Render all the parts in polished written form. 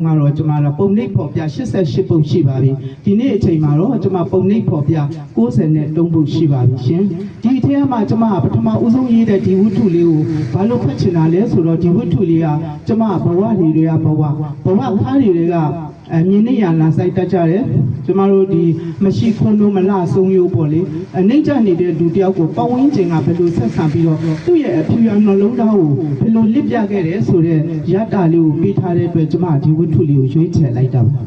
ငါတော့ကျွန်မတော့ပုံနှိပ်ဖော်ပြ88ပုံရှိပါပြီဒီနေ့အချိန်မှာတော့ကျွန်မပုံနှိပ်ဖော်ပြ93ပုံရှိပါပြီရှင်ဒီအထက်မှာကျွန်မပထမဦးဆုံးရေးတဲ့ဒီဝတ္ထုလေးကိုဘာလို့ဖတ်ချင်တာလဲဆိုတော့ဒီဝတ္ထုလေးကကျွန်မဘဝလေးတွေကဘဝခါးတွေကမြင်းနေရလာဆိုင်တက်ကြတယ်ကျွန်မတို့ဒီမရှိခွန်းတို့မလဆုံးရိုးပေါ့လေနှိမ့်ချနေတဲ့လူတယောက်ကိုပဝင်းကျင်ကဘယ်လိုဆက်ဆံပြီးတော့သူ့ရဲ့အဖြူရနှလုံးသားကိုဘယ်လိုလစ်ပြခဲ့တယ်ဆိုတဲ့ရတ္တာလေးကိုပေးထားတဲ့အတွက်ကျွန်မဒီဝတ္ထုလေးကိုရွေးချယ်လိုက်တာပါ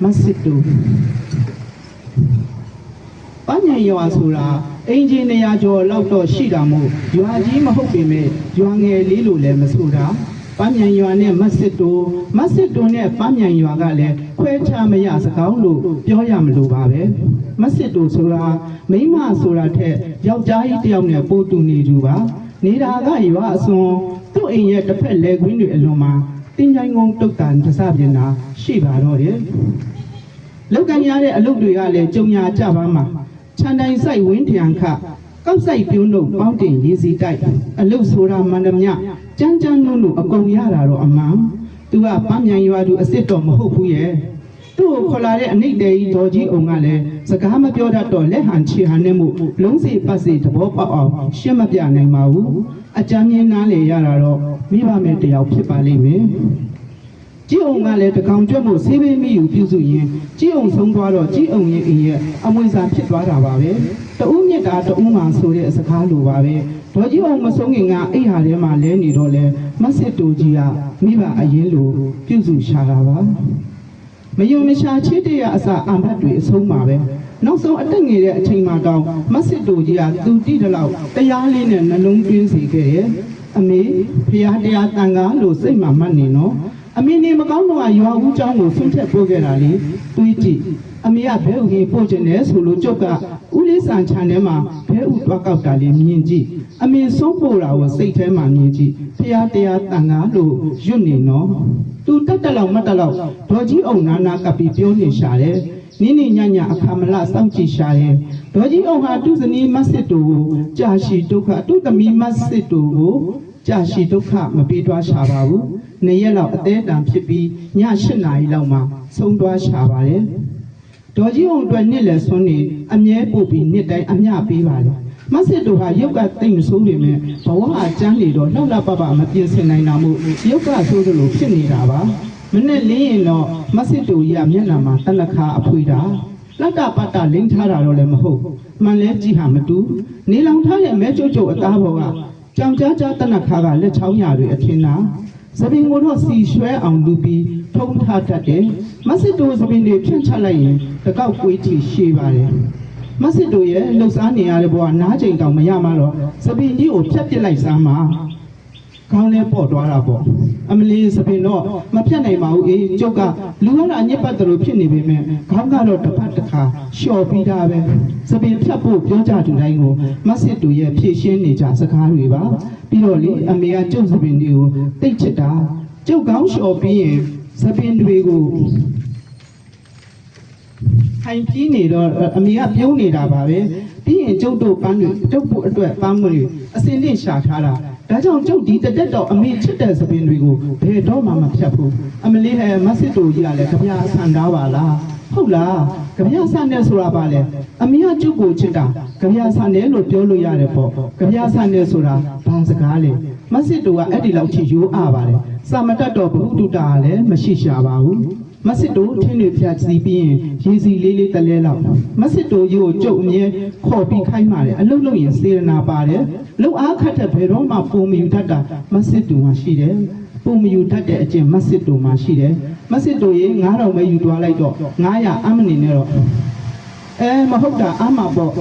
မစစ်တူပညာရွာဆိုတာအင်ဂျင်နီယာကျော်လောက်တော့ရှိတာမို့ရွာကြီးမဟုတ်ပေမဲ့ရွာငယ်လေးလို့လည်းမဆိုတာပန်းမြန်ရွာနဲ့မတ်စစ်တိုနဲ့ပန်းမြန်ရွာကလည်းခွဲခြားမရစကောင်းလို့ပြောရမလို့ပါပဲမတ်စစ်တိုဆိုတာမိန်းမဆိုတာထက်ယောက်ျားကြီးတယောက်နဲ့ပို့တူနေသူပါနေတာကရွာအစွန်သူ့အိမ်ရဲ့တစ်ဖက်လဲခွင်းတွေအလွန်မှာတင်းချိုင်းကုန်းတုတ်တန်တစပြင်တာရှိပါတော့တယ်လောက်ကန်ရတဲ့အလုပ်တွေကလည်းကြုံညာကြပါမှာခြံတိုင်းဆိုင်ဝင်းထရန်ခကောက်ဆိုင်ပြုံးတို့ပေါင်းတင်ရေးစီတိုက်အလုတ်ဆိုတာမန္တမြကျန်းလို့အကုန်ရတာတော့အမှန်သူကပန်းမြန်ရွာသူအစ်စ်တော်မဟုတ်ဘူးရဲ့သူ့ကိုခေါ်လာတဲ့အနိတ်တဲကြီးဒေါ်ကြီးအောင်ကလည်းစကားမပြောတတ်တော့လက်ဟန်ချီဟန်နဲ့မှုလုံးစီပတ်စီသဘောပေါက်အောင်ရှင်းမပြနိုင်ပါဘူးအကြမ်းမြင်နားလေရတာတော့မိဘမဲ့တယောက်ဖြစ်ပါလိမ့်မယ်ကြည်အောင်ကလည်းတကောင်ကျွတ်မှုဆေးပေးမိယူပြုစုရင်ကြည်အောင်ဆုံးသွားတော့ကြည်အောင်ရဲ့အိမ်ရဲ့အမွေစာဖြစ်သွားတာပါပဲတူးမြစ်တာတူးမှဆိုတဲ့စကားလိုပါပဲဒေါ်ကြီးအောင်မဆုံးခင်ကအိမ်ဟာထဲမှာလဲနေတော့လဲမဆစ်တူကြီးကမိဘအရင်လိုပြုစုရှာတာပါမယုံမရှာချစ်တဲ့အစာအံဖတ်တွေအဆုံးပါပဲနောက်ဆုံးအတက်ငယ်တဲ့အချိန်မှာတောင်မဆစ်တူကြီးကသူတိတလောက်တရားလေးနဲ့နှလုံးသွင်းစေခဲ့ရဲ့အမေဖះတရားတန်ကားလို့စိတ်မှမှတ်နေနော်အမေနေမကောင်းတော့ရွာဦးเจ้าကိုဆွန့်ထက်ပို့ခဲ့တာလေတွေးကြည့်အမေကဘဲဥကြီးပို့ကျင်တယ်ဆိုလို့ကျုပ်ကဦးလေးဆန်ချန်ထဲမှာဘဲဥတွားကောက်တာလေးမြင်ကြည့်အမေဆုံးပို့တာကိုစိတ်ထဲမှာမြင်ကြည့်ဖះတရားတန်ကားလို့ရွတ်နေနော်သူတက်တက်လောက်မတ်တက်လောက်ဒေါ်ကြီးအောင်နာကပ်ပြီးပြောနေရှာတယ်နိညညအခါမလစောင့်ကြည့်ရှာရဲ့ဒေါ်ကြီးအောင်ဟာသူ့ဇနီးမဆစ်တူကိုကြာရှိဒုက္ခသူ့သမီးမဆစ်တူကိုကြာရှိဒုက္ခမပေးတွားရှာပါဘူး2ရက်လောက်အသေးတန်ဖြစ်ပြီးည8နာရီလောက်မှဆုံးသွားရှာပါတယ်ဒေါ်ကြီးအောင်အတွက်နှစ်လက်ဆွန်းနေအမြဲပို့ပြီးနှစ်တိုင်းအမျှပေးပါတယ်မဆစ်တို့ဟာရုပ်ကတိတ်မဆိုးနေမဲ့ဘဝအကျန်းနေတော့လှောက်လှပပမပြင်းစင်နိုင်တာမို့ရုပ်ကဆိုးသလိုဖြစ်နေတာပါမနဲ့လင်းရင်တော့မဆစ်တို့ကြီးကမျက်နှာမှာတလက်ခါအဖွေတာလက်တပတ်တာလိမ့်ထားတာတော့လည်းမဟုတ်မှန်လဲကြည့်ဟာမတူနေလောင်ထားတဲ့မဲကျုပ်အသားပေါ်ကကြောင်ကြားတနခါကလက်ချောင်းရတွေအထင်သာသပင်ကိုတော့စီရွှဲအောင်လူပြီးထုံထားတတ်တယ်မဆစ်တို့သပင်တွေဖြန့်ချလိုက်ရင်တကောက်ကွေးချီရှေးပါတယ်မဆစ်တို့ရဲ့လှုပ်ရှားနေရတဲ့ဘဝနားချိန်တောင်မရမှတော့သပင်ကြီးကိုဖြတ်ပစ်လိုက်စမ်းပါခေါင်းလဲပေါ့သွားတာပေါ့အမလီသပင်တော့မဖြတ်နိုင်ပါဘူးအေးကျုပ်ကလူရအညစ်ပတ်တယ်လို့ဖြစ်နေပေမဲ့ခေါင်းကတော့တစ်ဖက်တစ်ခါလျှော်ပြီးတာပဲသပင်ဖြတ်ဖို့ပြောကြသူတိုင်းကိုမဆစ်တို့ရဲ့ဖြည့်ရှင်းနေကြစကားတွေပါပြီးတော့လေအမေကကျုပ်သပင်တွေကိုတိတ်ချစ်တာကျုပ်ကောင်းလျှော်ပြီးရင်သပင်တွေကိုထိုင်ပြီးနေတော့အမေကပြုံးနေတာပါပဲပြီးရင်ကျုပ်တို့ပန်းတွေကျုပ်ဖို့အတွက်ပန်းမတွေအစင်းနဲ့ရှာထားတာဒါကြောင့်ကျုပ်ဒီတက်တော့အမေချစ်တဲ့သပင်တွေကိုဘယ်တော့မှမဖြတ်ဘူးအမလေးဟဲမဆစ်တို့ကြီးကလည်းကြပြဆန်သားပါလားဟုတ်လားကြပြဆန်တယ်ဆိုတာပါလေအမေကကျုပ်ကိုချစ်တာကြပြဆန်တယ်လို့ပြောလို့ရတယ်ပေါ့ကြပြဆန်တယ်ဆိုတာဘာစကားလဲမဆစ်တို့ကအဲ့ဒီလောက်ထိရိုးအားပါတယ်စာမတတ်တော့ဘုဒ္ဓတာကလည်းမရှိရှာပါဘူးမဆစ်တို့ထင်းတွေဖြတ်စီးပြီးရင်ရေစီလေးတလဲလောက်မဆစ်တို့ကြီးကိုကျုပ်အမြဲခေါ်ပြီးခိုင်းပါတယ်အလုတ်လို့ရင်စေရနာပါတယ်လုံအားခတ်တဲ့ဘယ်တော့မှပုံမယူတတ်တာမဆစ်တို့မှရှိတယ်ပုံမယူတတ်တဲ့အကျင့်မဆစ်တို့မှရှိတယ်မဆစ်တို့ရေ9000ပဲယူသွားလိုက်တော့900အမနေနဲ့တော့မဟုတ်တာအမပေါ့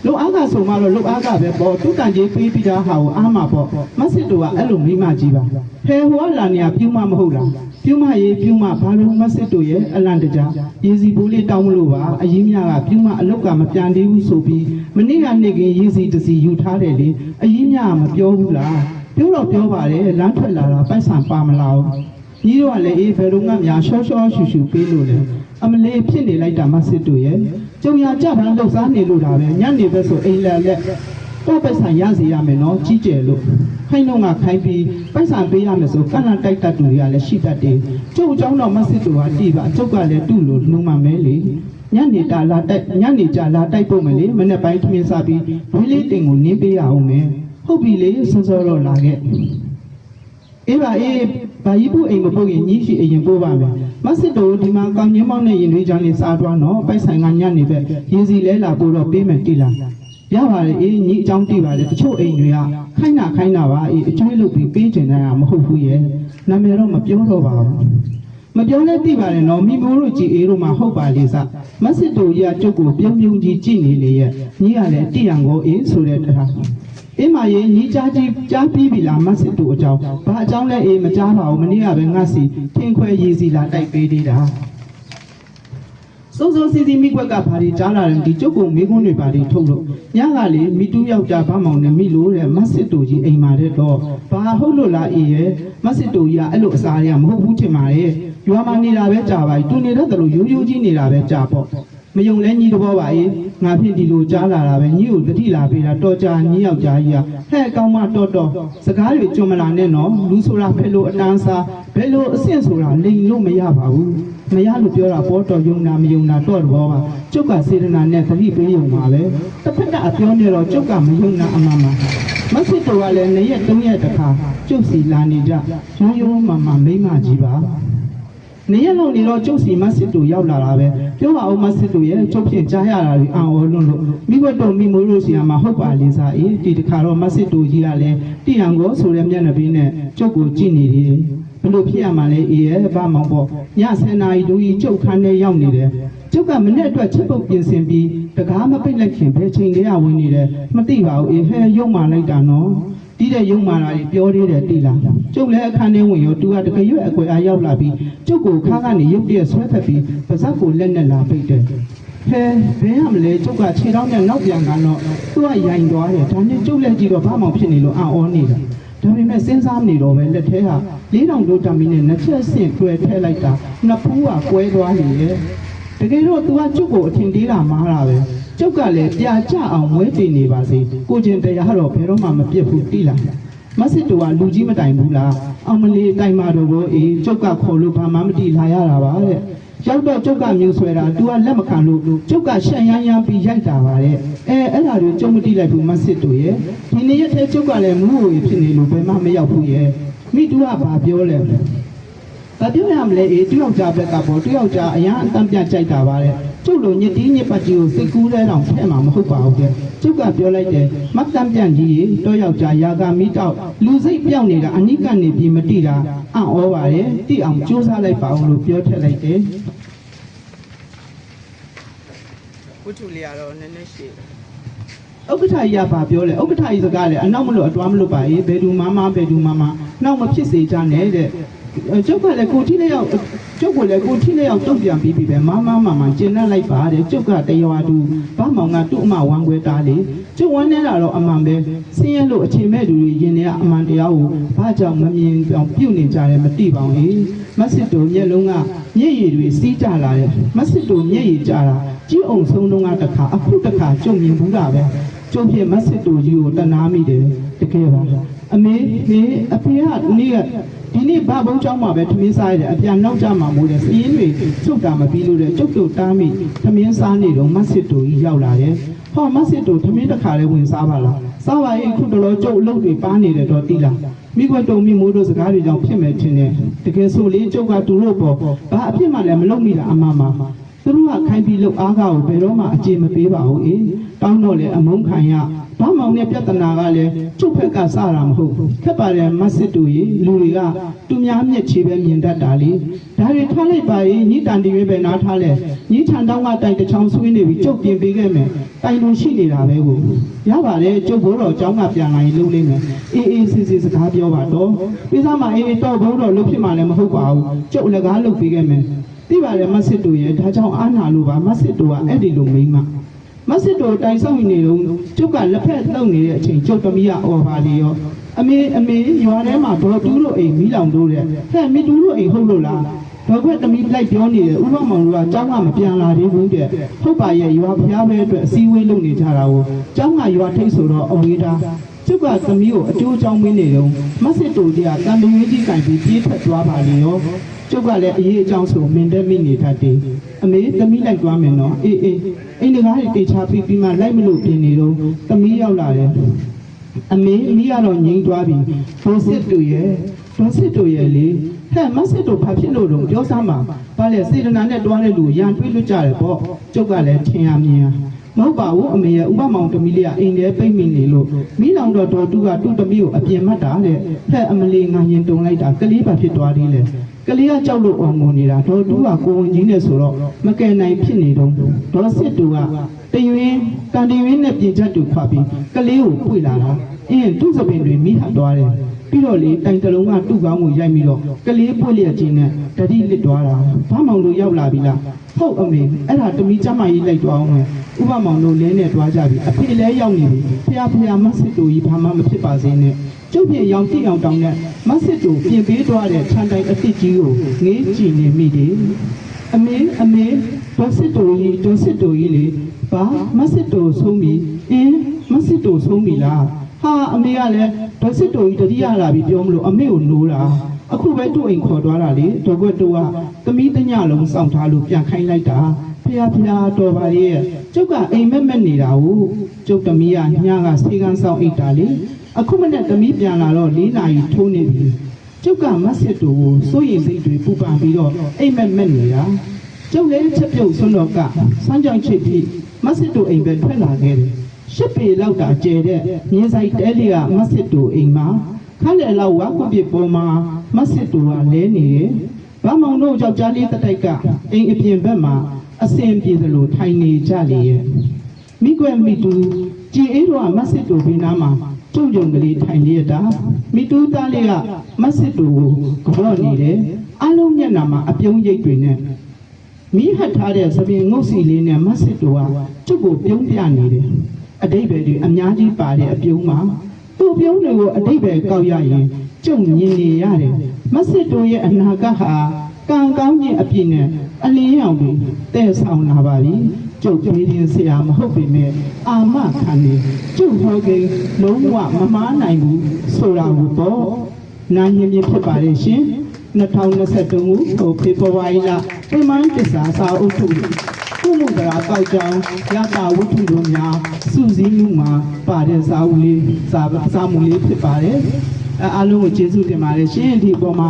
လုံအားကဆိုမှတော့လုံအားကပဲပေါ့သူတန်ကြီးပေးပြီးသားဟာကိုအားမှာပေါ့မဆစ်တို့ကအဲ့လိုမိမကြီးပါဖယ်ဟောလာနေရပြူမမဟုတ်လားပြူမရေပြူမဘာလို့မဆစ်တို့ရဲ့အလန့်တကြားရေစီဘိုးလေးတောင်းမလို့ပါအရင်မြကပြူမအလုတ်ကမပြန်သေးဘူးဆိုပြီးမနေ့ကနေ့ကရေစီတစီယူထားတယ်လေအရင်မြကမပြောဘူးလားပြောတော့ပြောပါတယ်လမ်းထွက်လာတာပိုက်ဆံပါမလားညီတို့ကလည်းအေးဘယ်လိုမှများရှော့ရှူရှူပေးလို့လေအမလေးဖြစ်နေလိုက်တာမဆစ်တို့ရဲ့ကျုံရကြတာလှုပ်ရှားနေလို့တာပဲညနေပဲဆိုအိမ်လက် တော့ပိုက်ဆံရစီရမယ်နော်ကြီးကျယ်လို့ခိုင်းတော့ငါခိုင်းပြီးပိုက်ဆံပေးရမယ်ဆိုကန့်လန့်တိုက်တတ်သူတွေကလည်းရှိတတ်တယ်ကျုပ်အကြောင်းတော့မစစ်သူဟာတိပါကျုပ်ကလည်းတူ့လို့နှုံးမှမဲလေညနေကြလာတိုက်ပုံမယ်လေမနေ့ပိုင်းထမင်းစားပြီးဝီးလေးတင်ကိုနင်းပေးရအောင်မယ်ဟုတ်ပြီလေစောစောတော့လာခဲ့အေးပါအေးဘာကြီးဖို့အိမ်မပုတ်ရင်ညီးရှိအရင်ပို့ပါမယ်မစစ်တို့ဒီမှာကောင်းချင်းမောင်းနဲ့ရင်သွေးချောင်းလေးစားသွားနော်ပိုက်ဆိုင်ကညနေပဲရေစီလဲလာပို့တော့ပေးမယ်တိလားရပါတယ်အေးညီအကြောင်းတိပါတယ်တချို့အိမ်တွေကခိုင်းတာပါအေးအကျွေးလုပ်ပြီးပေးချင်တာမဟုတ်ဘူးရဲ့နာမည်တော့မပြောတော့ပါဘူးမပြောလဲတိပါတယ်နော်မိမိုးတို့ကြည်အေးတို့မှဟုတ်ပါလေစမစစ်တို့ကြီးကကျုပ်ကိုပြုံးကြီးကြည့်နေလေရဲ့ညီကလည်းတိရန်ကိုအေးဆိုတဲ့တရားအေးမရေညီကြားပြီးပြီလားမစစ်တို့အကြောင်းဘာအကြောင်းလဲအေးမကြားပါဘူးမနေ့ကပဲငါစီထင်းခွဲရေးစီလာတိုက်ပေးသေးတာစိုးစီမိကွက်ကဘာတွေကြားလာတယ်ဒီကျုပ်ကိုမိကွန်းတွေဘာတွေထုတ်လို့ညကလေမိတူးယောက်ျားဗမောင်နဲ့မိလို့တဲ့မစစ်တို့ကြီးအိမ်မှာတဲ့တော့ဘာဟုတ်လို့လားအေးရဲ့မစစ်တို့ကြီးကအဲ့လိုအစားရမဟုတ်ဘူးထင်ပါရဲ့ရွာမှာနေတာပဲကြာပါပြီတူနေတတ်တယ်လို့ရိုးကြီးနေတာပဲကြာပေါ့မယုံလဲညီတဘောပါအေးငါဖြင့်ဒီလိုကြားလာတာပဲညီကိုတတိလာပေးတာတော်ကြာညီယောက်ျားကြီးကဟဲ့ကောင်းမတော်စကားတွေကြုံမလာနဲ့နော်လူဆိုတာဘယ်လိုအတန်းစားဘယ်လိုအဆင့်ဆိုတာလိန်လို့မရပါဘူးမရလို့ပြောတာပေါ်တော်ယုံနာမယုံနာတော့တဘောပါကျုပ်ကစေတနာနဲ့သတိပေးယုံပါပဲတစ်ဖက်ကအပြောနေတော့ကျုပ်ကမယုံနာအမှန်မစစ်တော်ကလည်း2ရက်3ရက်တခါကျုပ်စီလာနေကြရိုးမှမိမကြီးပါနေရလုံးနေတော့ကျုပ်စီမစစ်တူရောက်လာတာပဲပြောပါဦးမစစ်တူရဲ့ကျုပ်ဖြင့်ကြားရတာတွေအံ့ဩလွန်းလို့မိဘတော်မိမိုးလို့စီရမှာဟုတ်ပါလေစားအေးဒီတခါတော့မစစ်တူကြီးကလည်းတိရန်ကိုဆိုတဲ့မျက်နှာပေးနဲ့ကျုပ်ကိုကြည့်နေတယ်ဘလို့ဖြစ်ရမှာလဲအေးရဲ့ဗမောင်ပေါ့ည10 နာရီတူကြီးကျုပ်ခန်းထဲရောက်နေတယ်ကျုပ်ကမနေ့အတွက်ချက်ပုတ်ပြင်ဆင်ပြီးတကားမပိတ်လိုက်ခင်ဘယ်ချိန်တည်းကဝင်နေတယ်မသိပါဘူးအေးဟဲရုံမာလိုက်တာနော်တီးတဲ့ရုံမာတာကြီးပြောသေးတယ်တိလားကျုပ်လည်းအခန်းထဲဝင်ရောသူကတကရွက်အကွယ်အားရောက်လာပြီးကျုပ်ကိုခါကနေရုပ်တရက်ဆွဲဖက်ပြီးပါဇက်ကိုလက်နဲ့လာပိတ်တယ်ဟဲဘယ်ရမလဲကျုပ်ကခြေထောက်နဲ့နောက်ပြန်ကတော့သူကရိုင်သွားတယ်ဒါနဲ့ကျုပ်လက်ကြည့်တော့ဘာမှဖြစ်နေလို့အံ့ဩနေတာဒါပေမဲ့စဉ်းစားမနေတော့ပဲလက်ထဲက4000တို့တမီနဲ့နှစ်ချက်ဆင့်တွဲထည့်လိုက်တာနှစ်ဖူးကကွဲသွားနေရဲ့တကယ်တော့သူကကျုပ်ကိုအထင်သေးတာမှားတာပဲကျုပ်ကလည်းပြာကျအောင်မွဲတင်နေပါစေကိုကျင်တရားတော့ဘယ်တော့မှမပြတ်ဘူးတိလားမစစ်တူကလူကြီးမတိုင်ဘူးလားအောင်မလေးတိုင်မာတော့ဘောအေးကျုပ်ကခေါ်လို့ဘာမှမတိလာရတာပါတဲ့ရောက်တော့ကျုပ်ကမျိုးဆွဲတာ तू ကလက်မခံလို့ကျုပ်ကရှက်ရမ်းရမ်းပြီးရိုက်တာပါတဲ့အဲ့ဒါတွေကျုပ်မတိလိုက်ဘူးမစစ်တူရဲ့ဒီနေ့ရက်ထဲကျုပ်ကလည်းမူးဝေဖြစ်နေလို့ဘယ်မှမရောက်ဘူးရဲ့မိတူကဘာပြောလဲဘာပြောရမလဲအေးတယောက်ကြားဘက်ကပေါ့တယောက်ကြားအရန်အတန်းပြကြိုက်တာပါတဲ့ကျုပ်လိုညစ်တီးညစ်ပတ်ကြီးကိုစိတ်ကူးတဲ့တောင်ထဲမှာမဟုတ်ပါဘူးတဲ့ကျုပ်ကပြောလိုက်တယ်မတ်တမ်းပြန်ကြီးတော့ယောက်ကြားယာကမီတောက်လူစိတ်ပြောင်းနေတာအနိကနေပြီးမတိတာအံ့ဩပါတယ်တိအောင်ကြိုးစားလိုက်ပါအောင်လို့ပြောထည့်လိုက်တယ်ဝတ္ထုလေးကတော့နည်းနည်းရှိတယ်ဥက္ကဋ္ဌကြီးကဘာပြောလဲဥက္ကဋ္ဌကြီးစကားလေအနောက်မလို့အတွားမလို့ပါဘယ်သူမှနောက်မဖြစ်စေချနဲ့တဲ့ကျုပ်ကလည်းကိုထိလည်းရောက်ကျုပ်ကလည်းကိုထိလည်းရောက်တုံ့ပြန်ပြီးပြီပဲမကျင်တတ်လိုက်ပါတဲ့ကျုပ်ကတရားသူဗမောင်ကသူ့အမဝမ်းခွဲတားလေကျုပ်ဝမ်းနေတာတော့အမှန်ပဲဆင်းရဲလို့အချိန်မဲ့သူတွေရင်ထဲကအမှန်တရားကိုဘာကြောင့်မမြင်အောင်ပြုတ်နေကြတယ်မသိပါဘူးမစစ်တို့မျက်လုံးကမျက်ရည်တွေစီးကြလာတယ်မစစ်တို့မျက်ရည်ကြတာကြီးအောင်ဆုံးလုံးကတခါအခုတခါကျုံမြင်ဘူးတာပဲကျုပ်ဖြစ်မစစ်တို့ကြီးကိုတနာမိတယ်တကယ်ပါအမေအဖေကဒီနေ့ဘာဘုံကျောင်းမှာပဲထမင်းစားရတယ်အပြန်နောက်ကြမှာမို့တယ်စည်ရင်းတွေချုပ်တာမပြီးလို့တဲ့ကျုပ်တို့တားမိထမင်းစားနေတော့မစစ်တို့ကြီးရောက်လာတယ်ဟောမစစ်တို့ထမင်းတစ်ခါလေးဝင်စားပါလားစားပါရဲ့အခုတော်ကျုပ်အလုပ်တွေပါနေတယ်တော့တိလားမိခွက်တုံမိမိုးတို့စကားတွေကြောင့်ဖြစ်မယ်ထင်တယ်တကယ်ဆိုလေကျုပ်ကသူတို့ပေါ့ဘာအဖြစ်မှလည်းမလုပ်မိတာအမှန်ပါသူတို့ကခိုင်းပြီးလို့အားကားကိုဘယ်တော့မှအကျေမပေးပါဘူးတောင်းတော့လေအမုန်းခံရဘာမောင်နဲ့ပြဿနာကလည်းကျုပ်ဖက်ကစတာမဟုတ်ခက်ပါတယ်မစစ်တူကြီးလူတွေကသူများမျက်ခြေပဲမြင်တတ်တာလေဒါတွေထားလိုက်ပါရင်ညီတန်တီရွေးပဲနားထားလဲညီချန်တောင်းကတိုင်တစ်ချောင်းဆွေးနေပြီးကျုပ်ပြင်ပေးခဲ့မယ်တိုင်လို့ရှိနေတာပဲကိုရပါတယ်ကျုပ်ဘိုးတော်ကျောင်းကပြန်လာရင်လုပ်လိမ့်မယ်အေးစစ်စကားပြောပါတော့ပြီးသားမှတော့ဘိုးတော်လုပ်ဖြစ်မှလည်းမဟုတ်ပါဘူးကျုပ်လည်းကားလုပ်ပေးခဲ့မယ်သိပါတယ်မစစ်တူရဲ့ဒါကြောင့်အားနာလို့ပါမစစ်တူကအဲ့ဒီလိုမိမမစစ်တို့တိုင်ဆောင်နေတော့ကျုပ်ကလက်ဖက်လှုပ်နေတဲ့အချိန်ကျုပ်သမီးကအော်ပါလေရောအမေရွာထဲမှာဒေါ်တူးတို့အိမ်မီးလောင်တို့တဲ့ဟဲ့မီတူးတို့အိမ်ဟုတ်လို့လား တော့ခွက်သမီးလိုက်ပြောနေတယ်ဥပမောင်တို့ကကျောင်းကမပြန်လာသေးဘူးတဲ့ဟုတ်ပါရဲ့ရွာဖျားပဲအတွက်အစည်းအဝေးလုပ်နေကြတာကိုကျောင်းကရွာထိတ်ဆိုတော့အဝေးသားကျုပ်ကသမီးကိုအကျိုးအကြောင်းမင်းနေတော့မဆစ်တူတရားတန်တဝင်းကြီးကင်ပြီးပြေးထွက်သွားပါလေရောကျုပ်ကလည်းအရေးအကြောင်းဆိုမင်းတက်မိနေတတ်တယ်အမေသမီးလိုက်သွားမယ်နော်အေးအိမ်တကားတွေတေချာပြီးမှလိုက်မလို့ပြင်နေတော့သမီးရောက်လာတယ်အမေကတော့ငြိမ်သွားပြီဒေါ်စစ်တူရဲ့လေဟဲ့မဆစ်တူဘာဖြစ်လို့တော့ပြောစမ်းပါဘာလဲစေတနာနဲ့တွားတဲ့လူရန်တွေးလွတ်ကြတယ်ပေါ့ကျုပ်ကလည်းထင်ရမြင်မဟုတ်ပါဘူးအမေရဲ့ဥပမောင်သမီးလေးကအိမ်ထဲပိတ်မိနေလို့မိလောင်တော်တော်တူကသူ့သမီးကိုအပြင်မှတ်တာတဲ့ဟဲ့အမလေးငါရင်တုံလိုက်တာကလေးဘာဖြစ်သွားသေးလဲကလေးကကြောက်လို့အောင်ငုံနေတာဒေါ်တူကကိုဝင်ကြီးနဲ့ဆိုတော့မကယ်နိုင်ဖြစ်နေတော့ဒေါ်စစ်တူကတရွင်းကန်တရွင်းနဲ့ပြင်ချက်တူခွာပြီးကလေးကိုပွေလာတာသူ့စပင်တွေမိဟတ်သွားတယ်ပြီးတော့လေတိုင်တလုံးကတူကောင်းကိုရိုက်ပြီးတော့ကလေးပွေလျက်ချင်းနဲ့တတိလစ်သွားတာဘာမောင်တို့ရောက်လာပြီလားဟုတ်အမေအဲ့ဒါတမီးကျမကြီးလိုက်သွားအောင်မယ်ဥပမောင်တို့လဲနဲ့တွားကြပြီအဖေလဲရောက်နေပြီဖះမဆစ်တူကြီးဘာမှမဖြစ်ပါစေနဲ့ကျုပ်ပြင်ရောင်ကြည့်အောင်တောင်းတဲ့မဆစ်တူပြင်ပေးသွားတဲ့ခြံတိုင်အစ်စ်ကြီးကိုငေးကြည့်နေမိတယ်အမေဒေါ်စစ်တူကြီးလေဘာမဆစ်တူဆုံးပြီမဆစ်တူဆုံးပြီလားဟာအမေကလည်းဒေါ်စစ်တူကြီးတတိယလာပြီပြောမလို့အမေကိုနိုးတာအခုပဲသူ့အိမ်ခေါ်သွားတာလေဒေါ်ကွက်တူကသမီးတညလုံးစောင့်ထားလို့ပြန်ခိုင်းလိုက်တာဖះတော်ပါရဲ့ကျုပ်ကအိမ်မက်နေတာဟုတ်ကျုပ်သမီးကညကစေကန်းဆောင်အိတ်တာလေအခုမနဲ့သမီးပြန်လာတော့4နာရီထိုးနေပြီကျုပ်ကမဆစ်တူကိုစိုးရိမ်စိတ်တွေပူပန်ပြီးတော့အိမ်မက်နေတာကျုပ်လည်းချက်ပြုတ်ဆွန်းတော့ကစမ်းကြောင်ချစ်ပြီးမဆစ်တူအိမ်ပဲထွက်လာခဲ့တယ်10 ပေလောက်တာကျဲတဲ့မြင်းဆိုင်တဲလေးကမဆစ်တူအိမ်မှာခါလေလောက်ဝါခုပြပေါ်မှာမဆစ်တူကလဲနေတယ်ဗမောင်တို့ယောက်ျားလေးတစ်တိုက်ကအိမ်အပြင်ဘက်မှာအစင်ပြေသလိုထိုင်နေကြလေရဲ့မိကွယ်မိတူကြည်အေးတော့မဆစ်တူဘေးနားမှာကျုံကလေးထိုင်နေရတာမိတူသားလေးကမဆစ်တူကိုကြော့နေတယ်အလုံးမျက်နှာမှာအပြုံးရိပ်တွေနဲ့မိဟတ်ထားတဲ့သပင်ငုတ်စီလေးနဲ့မဆစ်တူကကျုပ်ကိုပြုံးပြနေတယ်အတိတ်ပဲတွေအများကြီးပါတဲ့အပြုံးမှာသူ့ပြုံးတွေကိုအတိတ်ပဲကောက်ရရင်ကျုံမြင်နေရတယ်မဆစ်တူရဲ့အနာဂတ်ဟာကံကောင်းခြင်းအပြည့်နဲ့အလင်းရောင်တွေတဲ့ဆောင်လာပါပြီကျုပ်ပြေးရင်ဆရာမဟုတ်ပေမဲ့အာမခံနေကျုပ်ဟောကိန်းလုံးဝမမားနိုင်ဘူးဆိုတာကိုတော့နာညင်ပြဖြစ်ပါလေရှင်2023ခုဖေဖော်ဝါရီလပြမန်းတစ္ဆာစာအုပ်ထုခုမှုကရာပေါက်ကြောင်းရတာဝတ္ထုတို့များစုစည်းမှုမှာပါတဲ့စာအုပ်လေးစာမှုလေးဖြစ်ပါတယ်အားလုံးကိုကျေးဇူးတင်ပါတယ်ရှင်ဒီပေါ်မှာ